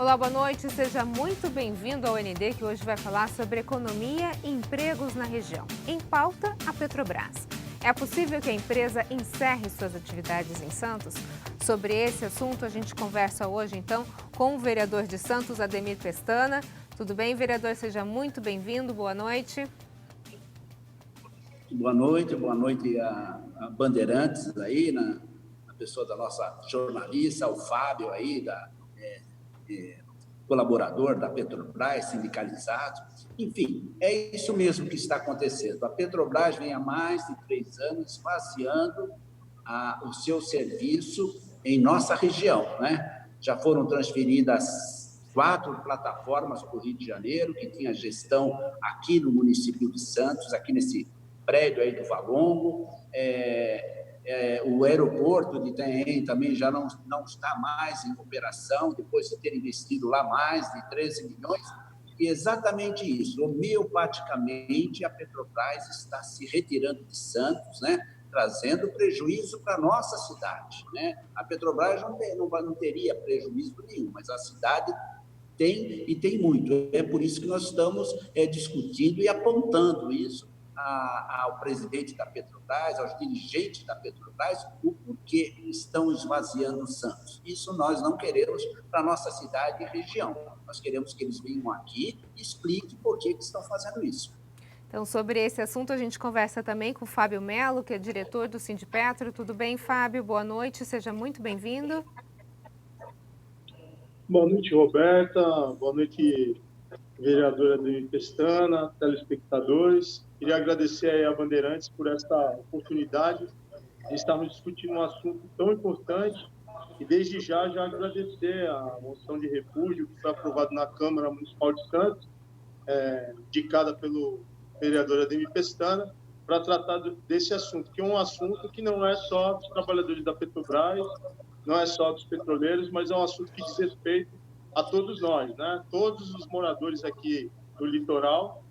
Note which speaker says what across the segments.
Speaker 1: Olá, boa noite. Seja muito bem-vindo ao ND, que hoje vai falar sobre economia e empregos na região. Em pauta, a Petrobras. É possível que a empresa encerre suas atividades em Santos? Sobre esse assunto, a gente conversa hoje, então, com o vereador de Santos, Ademir Pestana. Tudo bem, vereador? Seja muito bem-vindo. Boa noite.
Speaker 2: Boa noite a Bandeirantes aí, na pessoa da nossa jornalista, o Fábio aí, colaborador da Petrobras, sindicalizado. Enfim, é isso mesmo que está acontecendo. A Petrobras vem há mais de 3 anos esvaziando o seu serviço em nossa região, né? Já foram transferidas 4 plataformas para o Rio de Janeiro, que tinha gestão aqui no município de Santos, aqui nesse prédio aí do Valongo. O aeroporto de Itanhaém também já não está mais em operação, depois de ter investido lá mais de 13 milhões. E exatamente isso, homeopaticamente, a Petrobras está se retirando de Santos, né? Trazendo prejuízo para a nossa cidade, né? A Petrobras não teria prejuízo nenhum, mas a cidade tem, e tem muito. É por isso que nós estamos discutindo e apontando isso ao presidente da Petrobras, aos dirigentes da Petrobras, o porquê estão esvaziando o Santos. Isso nós não queremos para a nossa cidade e região. Nós queremos que eles venham aqui e expliquem por que estão fazendo isso.
Speaker 1: Então, sobre esse assunto, a gente conversa também com o Fábio Melo, que é diretor do Sindipetro. Tudo bem, Fábio? Boa noite, seja muito bem-vindo.
Speaker 3: Boa noite, Roberta. Boa noite, vereadora Ademir Pestana, telespectadores. Queria agradecer aí a Bandeirantes por essa oportunidade de estarmos discutindo um assunto tão importante e, desde já agradecer a moção de refúgio que foi aprovada na Câmara Municipal de Santos, indicada pelo vereador Ademir Pestana, para tratar desse assunto, que é um assunto que não é só dos trabalhadores da Petrobras, não é só dos petroleiros, mas é um assunto que diz respeito a todos nós, né? Todos os moradores aqui do litoral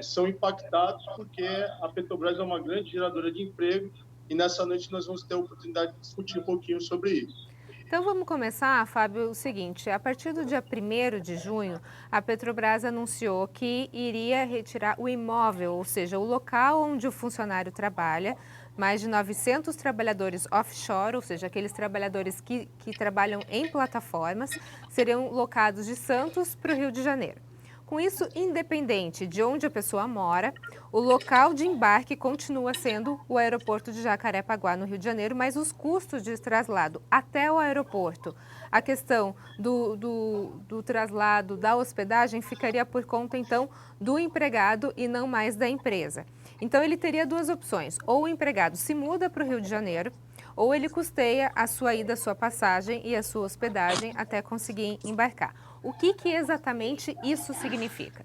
Speaker 3: são impactados porque a Petrobras é uma grande geradora de emprego e nessa noite nós vamos ter a oportunidade de discutir um pouquinho sobre isso.
Speaker 1: Então vamos começar, Fábio, o seguinte, a partir do dia 1º de junho, a Petrobras anunciou que iria retirar o imóvel, ou seja, o local onde o funcionário trabalha, mais de 900 trabalhadores offshore, ou seja, aqueles trabalhadores que trabalham em plataformas, seriam locados de Santos para o Rio de Janeiro. Com isso, independente de onde a pessoa mora, o local de embarque continua sendo o aeroporto de Jacarepaguá, no Rio de Janeiro, mas os custos de traslado até o aeroporto, a questão do traslado, da hospedagem, ficaria por conta, então, do empregado e não mais da empresa. Então, ele teria 2 opções: ou o empregado se muda para o Rio de Janeiro, ou ele custeia a sua ida, a sua passagem e a sua hospedagem até conseguir embarcar. O que exatamente isso significa?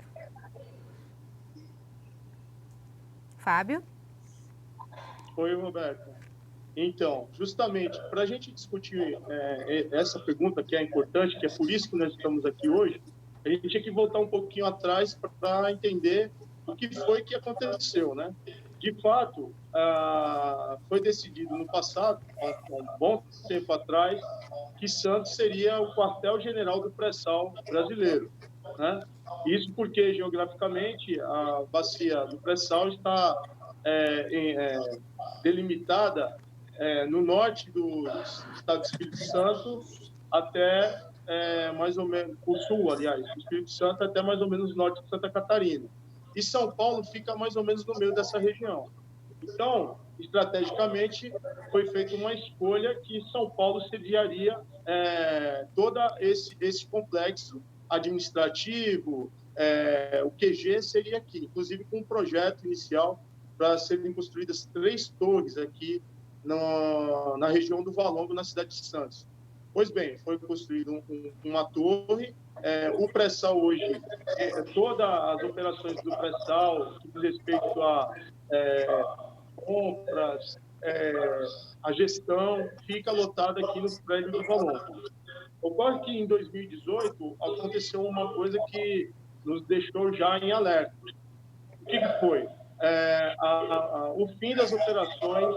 Speaker 1: Fábio?
Speaker 3: Oi, Roberto. Então, justamente, para a gente discutir essa pergunta que é importante, que é por isso que nós estamos aqui hoje, a gente tinha que voltar um pouquinho atrás para entender o que foi que aconteceu, né? De fato, foi decidido no passado, há um bom tempo atrás, que Santos seria o quartel-general do pré-sal brasileiro, né? Isso porque, geograficamente, a bacia do pré-sal está delimitada no norte do estado do Espírito Santo até mais ou menos o sul, aliás, do Espírito Santo até mais ou menos o norte de Santa Catarina. E São Paulo fica mais ou menos no meio dessa região. Então, estrategicamente, foi feita uma escolha que São Paulo sediaria todo esse complexo administrativo, o QG seria aqui, inclusive com um projeto inicial para serem construídas 3 torres aqui na região do Valongo, na cidade de Santos. Pois bem, foi construída uma torre. O pré-sal hoje, todas as operações do pré-sal, que diz respeito a compras, a gestão, fica lotada aqui no prédio do Valongo. Ocorre que em 2018 aconteceu uma coisa que nos deixou já em alerta. O que foi? o fim das operações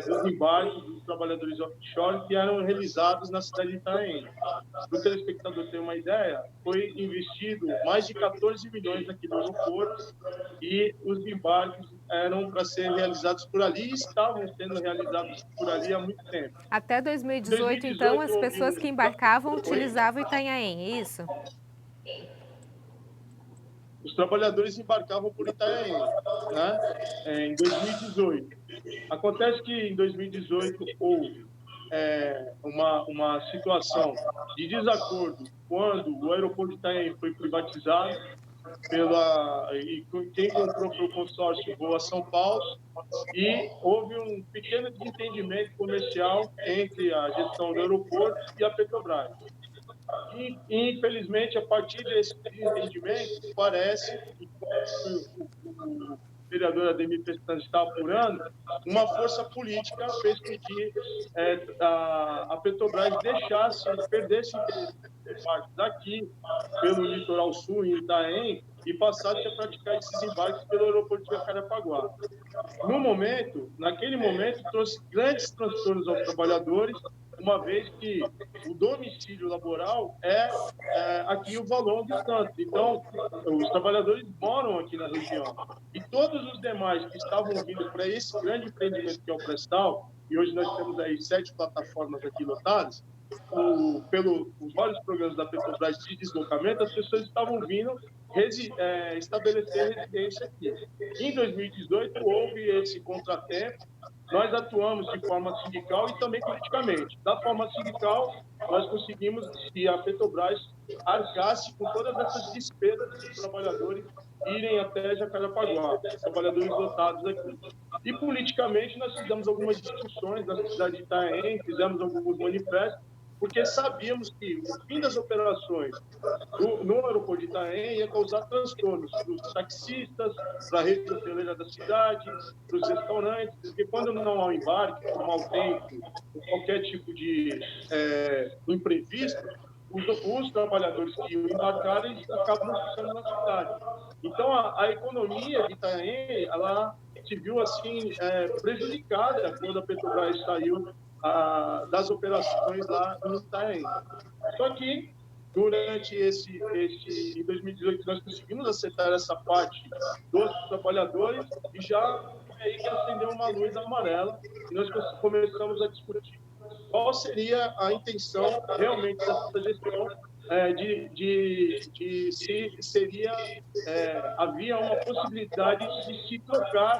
Speaker 3: dos embarques dos trabalhadores offshore que eram realizados na cidade de Itanhaém. Para o telespectador ter uma ideia, foi investido mais de 14 milhões naquele aeroporto e os embarques eram para ser realizados por ali e estavam sendo realizados por ali há muito tempo.
Speaker 1: Até 2018, então, as pessoas que embarcavam utilizavam Itanhaém, é isso?
Speaker 3: Os trabalhadores embarcavam por Itanhaém, né? Em 2018. Acontece que em 2018 houve uma situação de desacordo quando o aeroporto de Itanhaém foi privatizado e quem comprou foi o consórcio Voa São Paulo, e houve um pequeno desentendimento comercial entre a gestão do aeroporto e a Petrobras. E, infelizmente, a partir desse desentendimento, parece que o vereador Ademir Pestana está apurando, uma força política fez com que a Petrobras perdesse interesse daqui, pelo litoral sul, em Itaém, e passasse a praticar esses embarques pelo aeroporto de Jacarepaguá. Naquele momento, trouxe grandes transtornos aos trabalhadores, uma vez que o domicílio laboral é aqui o Valão de Santos. Então, os trabalhadores moram aqui na região. E todos os demais que estavam vindo para esse grande empreendimento que é o Prestal, e hoje nós temos aí 7 plataformas aqui lotadas, os vários programas da Petrobras de deslocamento, as pessoas estavam vindo estabelecer residência aqui. Em 2018, houve esse contratempo. Nós atuamos de forma sindical e também politicamente. Da forma sindical, nós conseguimos que a Petrobras arcasse com todas essas despesas dos trabalhadores irem até Jacarepaguá, trabalhadores lotados aqui. E politicamente, nós fizemos algumas discussões na cidade de Itaém, fizemos alguns manifestos, porque sabíamos que o fim das operações no aeroporto de Itaém ia causar transtornos para os taxistas, para a rede hoteleira da cidade, para os restaurantes, porque quando não há um embarque, por mau tempo, por qualquer tipo de imprevisto, os trabalhadores que iam embarcar, eles acabam ficando na cidade. Então, a economia de Itaém, ela se viu assim prejudicada quando a Petrobras saiu das operações lá em Itaém. Só que, durante em 2018, nós conseguimos acertar essa parte dos trabalhadores e já aí que acendeu uma luz amarela e nós começamos a discutir qual seria a intenção realmente dessa gestão, havia uma possibilidade de se trocar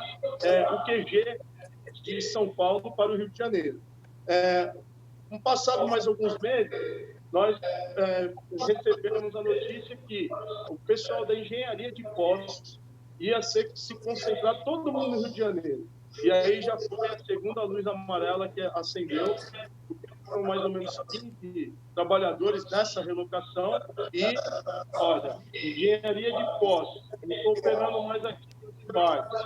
Speaker 3: o QG de São Paulo para o Rio de Janeiro. Passado mais alguns meses, nós recebemos a notícia que o pessoal da engenharia de postos ia se concentrar todo mundo no Rio de Janeiro. E aí já foi a segunda luz amarela que acendeu. Foram mais ou menos 15 trabalhadores nessa relocação e, olha, engenharia de postos, não estou operando mais aqui nos embarques.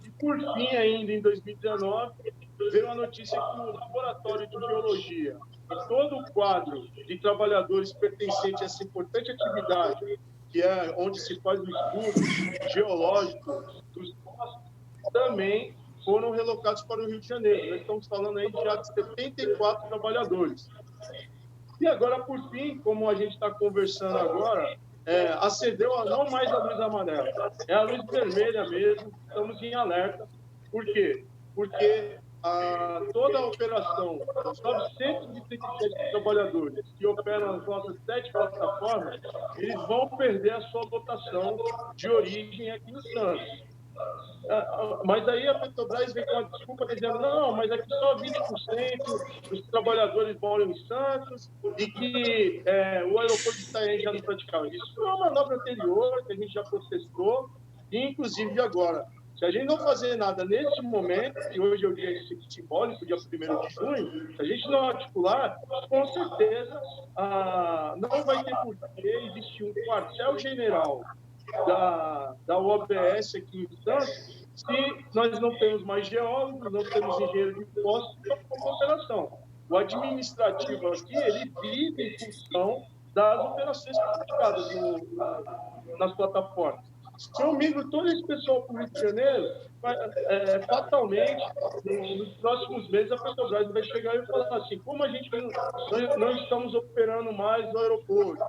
Speaker 3: E, por fim, ainda em 2019, veio a notícia que o Laboratório de Geologia e todo o quadro de trabalhadores pertencente a essa importante atividade, que é onde se faz o estudo geológico dos postos, também foram relocados para o Rio de Janeiro. Nós estamos falando aí já de 74 trabalhadores. E agora, por fim, como a gente está conversando agora, acendeu não mais a luz amarela, é a luz vermelha mesmo, estamos em alerta. Por quê? Porque toda a operação dos 937 trabalhadores que operam nas nossas 7 plataformas, eles vão perder a sua lotação de origem aqui no Santos. Mas aí a Petrobras vem com a desculpa dizendo não, mas aqui só 20% dos trabalhadores moram em Santos e que o aeroporto de Itaém já não praticava. Isso é uma manobra anterior que a gente já processou, e inclusive agora. Se a gente não fazer nada neste momento, e hoje é o dia simbólico, dia 1º de junho, se a gente não articular, com certeza não vai ter por que existir um quartel-general da UOBS aqui em Santos, se nós não temos mais geólogos, não temos engenheiro de postos para a operação. O administrativo aqui, ele vive em função das operações praticadas nas plataformas. Se eu migro todo esse pessoal para o Rio de Janeiro, fatalmente, nos próximos meses, a Petrobras vai chegar e falar assim, como a gente não estamos operando mais no aeroporto,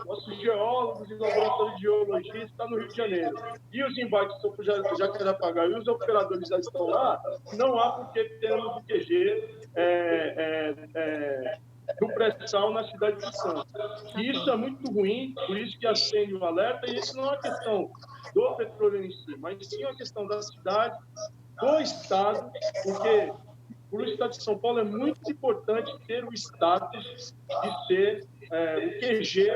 Speaker 3: nossos geólogos e laboratórios de geologia estão no Rio de Janeiro, e os embarques estão para Jacarepaguá, e os operadores já estão lá, não há por que termos o QG do pré-sal na cidade de Santos. E isso é muito ruim, por isso que acende o alerta, e isso não é uma questão do petróleo em si, mas sim uma questão da cidade, do Estado, porque para o Estado de São Paulo é muito importante ter o status de ser o QG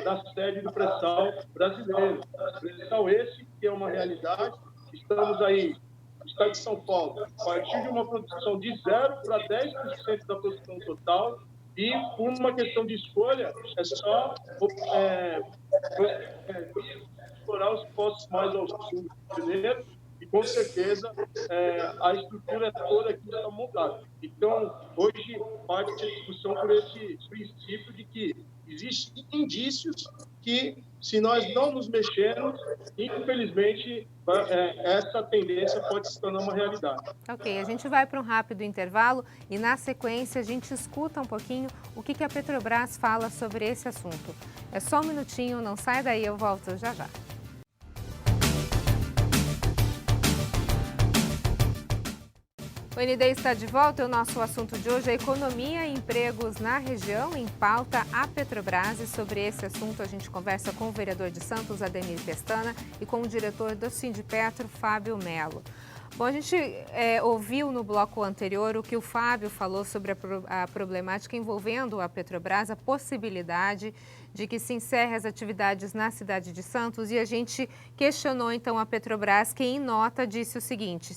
Speaker 3: da sede do pré-sal brasileiro. Pré-sal esse que é uma realidade, estamos aí, o Estado de São Paulo, a partir de uma produção de 0 para 10% da produção total, e por uma questão de escolha, é só explorar os postos mais ao sul do Rio de Janeiro, e com certeza a estrutura toda aqui está montada. Então, hoje, parte da discussão por esse princípio de que existem indícios que, se nós não nos mexermos, infelizmente, essa tendência pode se tornar uma realidade.
Speaker 1: Ok, a gente vai para um rápido intervalo e, na sequência, a gente escuta um pouquinho o que a Petrobras fala sobre esse assunto. É só um minutinho, não sai daí, eu volto já já. O ND está de volta. O nosso assunto de hoje é economia e empregos na região. Em pauta, a Petrobras. E sobre esse assunto, a gente conversa com o vereador de Santos, Ademir Pestana, e com o diretor do Sindipetro, Fábio Melo. Bom, a gente ouviu no bloco anterior o que o Fábio falou sobre a problemática envolvendo a Petrobras, a possibilidade de que se encerre as atividades na cidade de Santos, e a gente questionou então a Petrobras, que em nota disse o seguinte: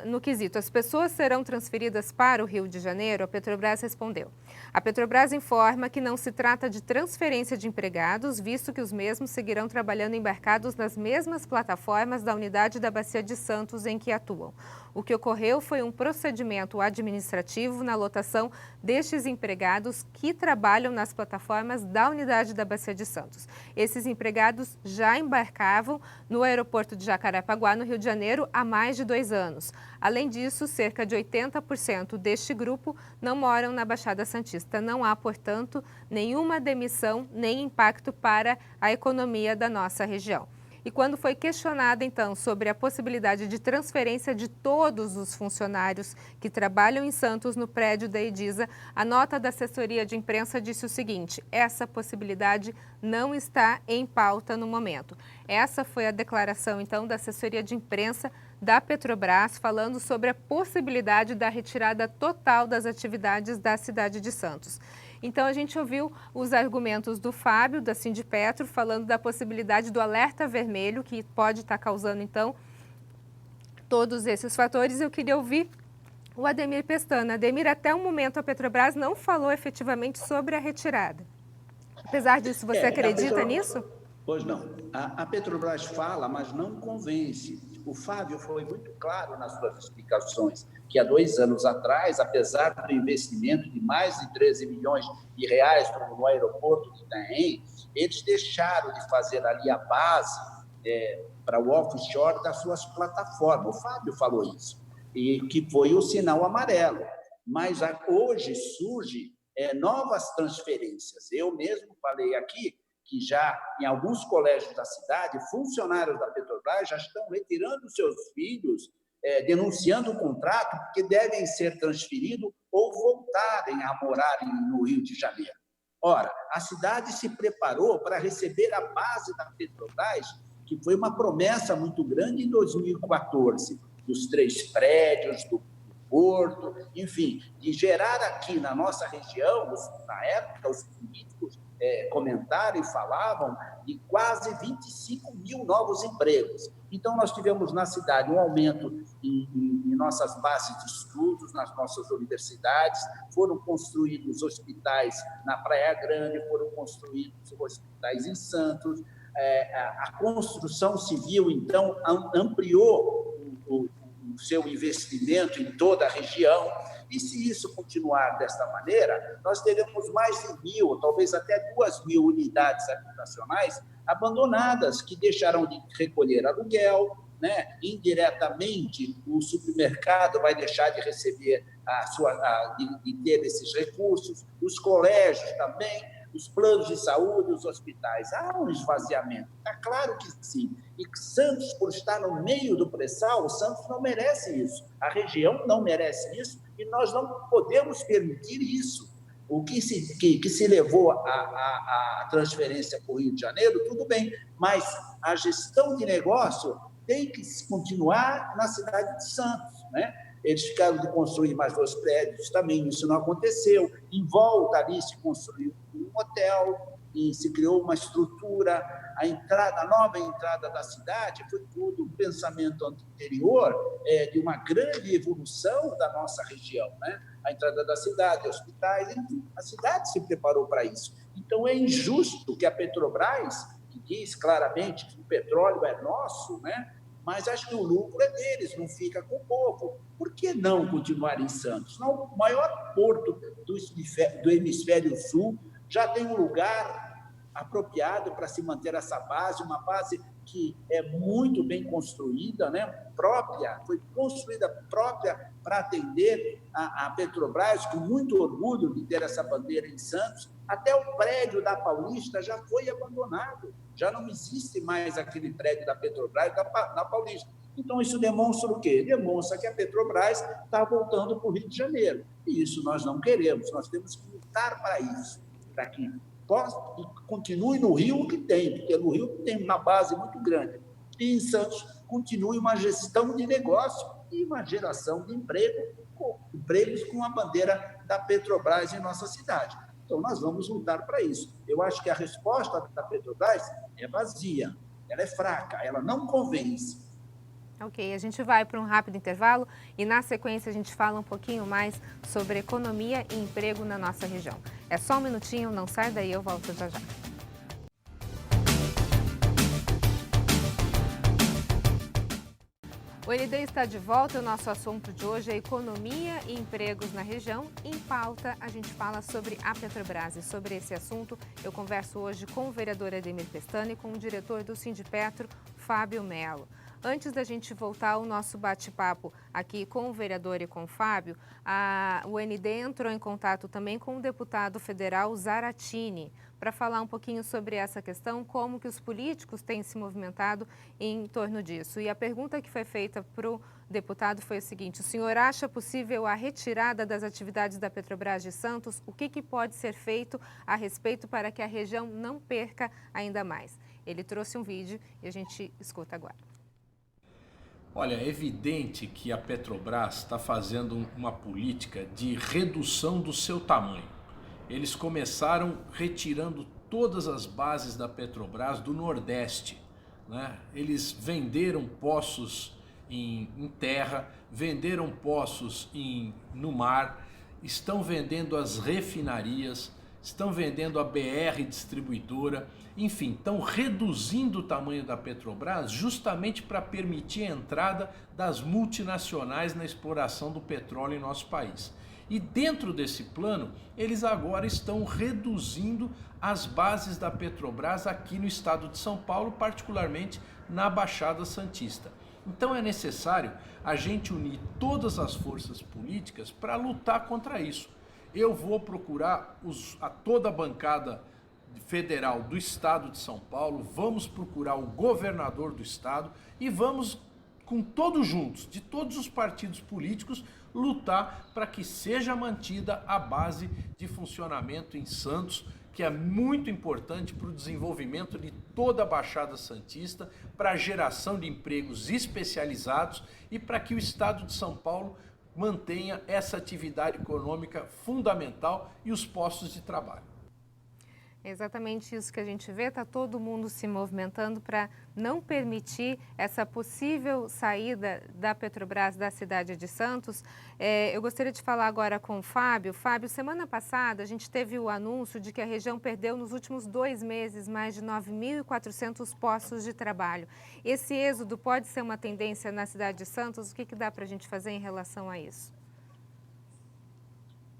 Speaker 1: no quesito, as pessoas serão transferidas para o Rio de Janeiro, a Petrobras respondeu. A Petrobras informa que não se trata de transferência de empregados, visto que os mesmos seguirão trabalhando embarcados nas mesmas plataformas da unidade da Bacia de Santos em que atuam. O que ocorreu foi um procedimento administrativo na lotação destes empregados que trabalham nas plataformas da unidade da Bacia de Santos. Esses empregados já embarcavam no aeroporto de Jacarepaguá, no Rio de Janeiro, há mais de 2 anos. Além disso, cerca de 80% deste grupo não moram na Baixada Santista. Não há, portanto, nenhuma demissão nem impacto para a economia da nossa região. E quando foi questionada, então, sobre a possibilidade de transferência de todos os funcionários que trabalham em Santos no prédio da Edisa, a nota da assessoria de imprensa disse o seguinte: essa possibilidade não está em pauta no momento. Essa foi a declaração, então, da assessoria de imprensa da Petrobras, falando sobre a possibilidade da retirada total das atividades da cidade de Santos. Então, a gente ouviu os argumentos do Fábio, da Sindipetro, falando da possibilidade do alerta vermelho, que pode estar causando, então, todos esses fatores. Eu queria ouvir o Ademir Pestana. Ademir, até o momento a Petrobras não falou efetivamente sobre a retirada. Apesar disso, você acredita nisso?
Speaker 2: Pois não. A Petrobras fala, mas não convence. O Fábio foi muito claro nas suas explicações, que há 2 anos atrás, apesar do investimento de mais de 13 milhões de reais no aeroporto de Itaém, eles deixaram de fazer ali a base para o offshore das suas plataformas. O Fábio falou isso, e que foi o sinal amarelo. Mas hoje surgem novas transferências. Eu mesmo falei aqui que já em alguns colégios da cidade, funcionários da Petrobras já estão retirando seus filhos, denunciando o contrato, porque devem ser transferidos ou voltarem a morar no Rio de Janeiro. Ora, a cidade se preparou para receber a base da Petrobras, que foi uma promessa muito grande em 2014, dos 3 prédios, do porto, enfim, de gerar aqui na nossa região, na época, os políticos comentaram e falavam de quase 25 mil novos empregos. Então, nós tivemos na cidade um aumento em nossas bases de estudos, nas nossas universidades, foram construídos hospitais na Praia Grande, foram construídos hospitais em Santos, a construção civil, então, ampliou o seu investimento em toda a região. E se isso continuar desta maneira, nós teremos mais de 1.000, talvez até 2.000 unidades habitacionais abandonadas, que deixarão de recolher aluguel, né? Indiretamente, o supermercado vai deixar de receber de ter esses recursos, os colégios também, os planos de saúde, os hospitais. Há um esvaziamento, está claro que sim. E Santos, por estar no meio do pré-sal, Santos não merece isso, a região não merece isso, e nós não podemos permitir isso. O que se levou a transferência para o Rio de Janeiro, tudo bem, mas a gestão de negócio tem que continuar na cidade de Santos, né? Eles ficaram de construir mais 2 prédios também, isso não aconteceu. Em volta ali se construiu um hotel e se criou uma estrutura. A nova entrada da cidade foi tudo um pensamento anterior de uma grande evolução da nossa região, né? A entrada da cidade, hospitais, enfim, a cidade se preparou para isso. Então, é injusto que a Petrobras, que diz claramente que o petróleo é nosso, né? Mas acho que o lucro é deles, não fica com o povo. Por que não continuar em Santos? Não, o maior porto do hemisfério sul já tem um lugar apropriado para se manter essa base, uma base que é muito bem construída, né? Foi construída própria para atender a Petrobras, com muito orgulho de ter essa bandeira em Santos. Até o prédio da Paulista já foi abandonado, já não existe mais aquele prédio da Petrobras da Paulista. Então, isso demonstra o quê? Demonstra que a Petrobras está voltando para o Rio de Janeiro. E isso nós não queremos, nós temos que lutar para isso, para que continue no Rio o que tem, porque no Rio tem uma base muito grande. E em Santos continue uma gestão de negócio e uma geração de empregos com a bandeira da Petrobras em nossa cidade. Então, nós vamos lutar para isso. Eu acho que a resposta da Petrobras é vazia, ela é fraca, ela não convence.
Speaker 1: Ok, a gente vai para um rápido intervalo e na sequência a gente fala um pouquinho mais sobre economia e emprego na nossa região. É só um minutinho, não sai daí, eu volto já já. O ND está de volta, o nosso assunto de hoje é economia e empregos na região. Em pauta, a gente fala sobre a Petrobras e sobre esse assunto eu converso hoje com o vereador Ademir Pestana e com o diretor do Sindipetro, Fábio Melo. Antes da gente voltar ao nosso bate-papo aqui com o vereador e com o Fábio, o ND entrou em contato também com o deputado federal Zaratini para falar um pouquinho sobre essa questão, como que os políticos têm se movimentado em torno disso. E a pergunta que foi feita para o deputado foi o seguinte: o senhor acha possível a retirada das atividades da Petrobras de Santos? O que pode ser feito a respeito para que a região não perca ainda mais? Ele trouxe um vídeo e a gente escuta agora.
Speaker 4: Olha, é evidente que a Petrobras está fazendo uma política de redução do seu tamanho. Eles começaram retirando todas as bases da Petrobras do Nordeste, né? Eles venderam poços em terra, venderam poços no mar, estão vendendo as refinarias, estão vendendo a BR distribuidora, enfim, estão reduzindo o tamanho da Petrobras justamente para permitir a entrada das multinacionais na exploração do petróleo em nosso país. E dentro desse plano, eles agora estão reduzindo as bases da Petrobras aqui no estado de São Paulo, particularmente na Baixada Santista. Então é necessário a gente unir todas as forças políticas para lutar contra isso. Eu vou procurar toda a bancada federal do estado de São Paulo, vamos procurar o governador do estado e vamos, com todos juntos, de todos os partidos políticos, lutar para que seja mantida a base de funcionamento em Santos, que é muito importante para o desenvolvimento de toda a Baixada Santista, para a geração de empregos especializados e para que o estado de São Paulo mantenha essa atividade econômica fundamental e os postos de trabalho.
Speaker 1: É exatamente isso que a gente vê, está todo mundo se movimentando para não permitir essa possível saída da Petrobras da cidade de Santos. Eu gostaria de falar agora com o Fábio. Fábio, semana passada a gente teve o anúncio de que a região perdeu nos últimos 2 meses mais de 9.400 postos de trabalho. Esse êxodo pode ser uma tendência na cidade de Santos? O que dá para a gente fazer em relação a isso?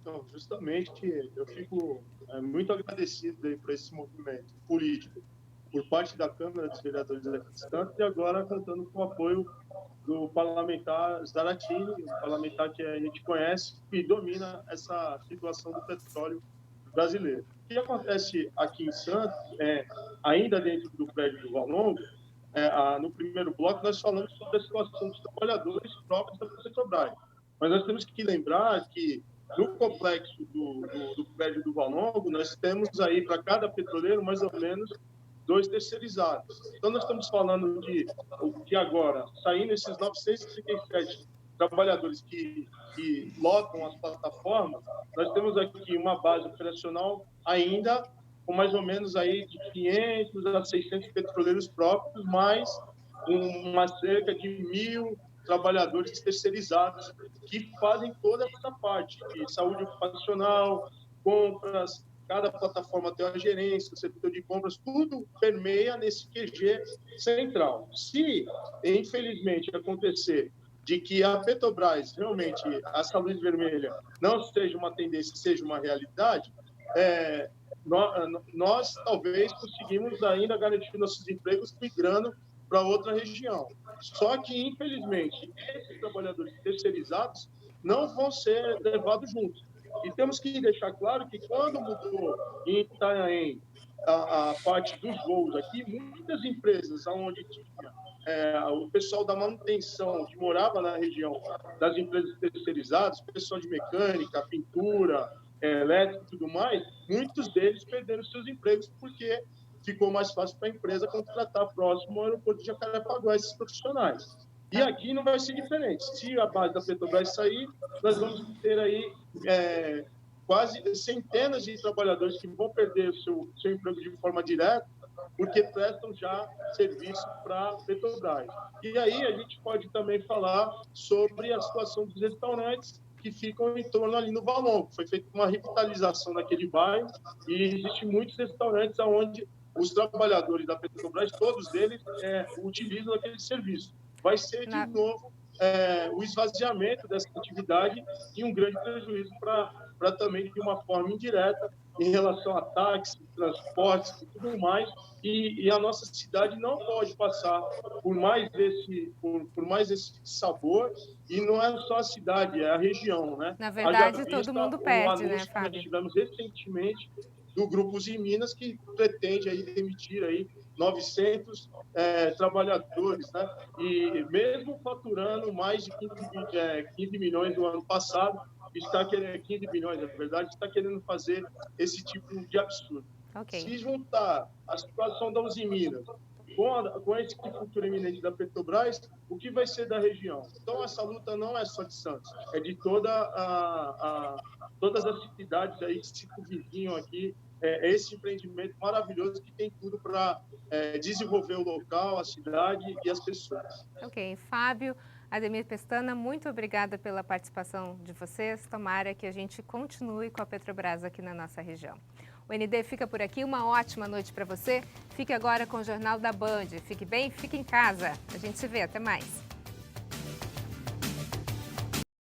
Speaker 3: Então, justamente, eu fico muito agradecido aí por esse movimento político por parte da Câmara dos Vereadores aqui de Santos e agora contando com o apoio do parlamentar Zaratini, um parlamentar que a gente conhece e domina essa situação do petróleo brasileiro. O que acontece aqui em Santos, ainda dentro do prédio do Valongo, no primeiro bloco nós falamos sobre a situação dos trabalhadores próprios da Petrobras. Mas nós temos que lembrar que no complexo do prédio do Valongo, nós temos aí para cada petroleiro mais ou menos 2 terceirizados. Então, nós estamos falando de agora, saindo esses 937 trabalhadores que lotam as plataformas, nós temos aqui uma base operacional ainda com mais ou menos aí de 500 a 600 petroleiros próprios, mais uma cerca de 1.000 trabalhadores terceirizados que fazem toda essa parte de saúde ocupacional, compras. Cada plataforma tem uma gerência, o setor de compras, tudo permeia nesse QG central. Se, infelizmente, acontecer de que a Petrobras, realmente, essa luz vermelha, não seja uma tendência, seja uma realidade, nós talvez conseguimos ainda garantir nossos empregos migrando para outra região. Só que, infelizmente, esses trabalhadores terceirizados não vão ser levados juntos. E temos que deixar claro que quando mudou em Itanhaém a parte dos voos aqui, muitas empresas onde tinha o pessoal da manutenção que morava na região das empresas terceirizadas, pessoal de mecânica, pintura, elétrica e tudo mais, muitos deles perderam seus empregos porque ficou mais fácil para a empresa contratar próximo ao aeroporto de Jacarepaguá esses profissionais. E aqui não vai ser diferente. Se a base da Petrobras sair, nós vamos ter aí quase centenas de trabalhadores que vão perder o seu emprego de forma direta, porque prestam já serviço para a Petrobras. E aí a gente pode também falar sobre a situação dos restaurantes que ficam em torno ali no Valongo. Foi feita uma revitalização naquele bairro e existem muitos restaurantes onde os trabalhadores da Petrobras, todos eles, utilizam aquele serviço. Vai ser, de novo, o esvaziamento dessa atividade e um grande prejuízo para também, de uma forma indireta, em relação a táxi, transportes e tudo mais. E a nossa cidade não pode passar por mais esse sabor. E não é só a cidade, é a região, né?
Speaker 1: Na verdade, todo mundo perde, né,
Speaker 3: Fábio?
Speaker 1: Fábio?
Speaker 3: Nós tivemos recentemente do Grupo Minas, que pretende aí demitir aí 900 trabalhadores, né? E mesmo faturando mais de 15 milhões no ano passado, está querendo 15 bilhões, na verdade, está querendo fazer esse tipo de absurdo.
Speaker 1: Okay.
Speaker 3: Se juntar a situação da Minas com esse futuro iminente da Petrobras, o que vai ser da região? Então, essa luta não é só de Santos, é de todas as cidades aí que se vizinham aqui, esse empreendimento maravilhoso que tem tudo para desenvolver o local, a cidade e as pessoas.
Speaker 1: Ok, Fábio, Ademir Pestana, muito obrigada pela participação de vocês. Tomara que a gente continue com a Petrobras aqui na nossa região. O ND fica por aqui, uma ótima noite para você. Fique agora com o Jornal da Band. Fique bem, fique em casa. A gente se vê, até mais.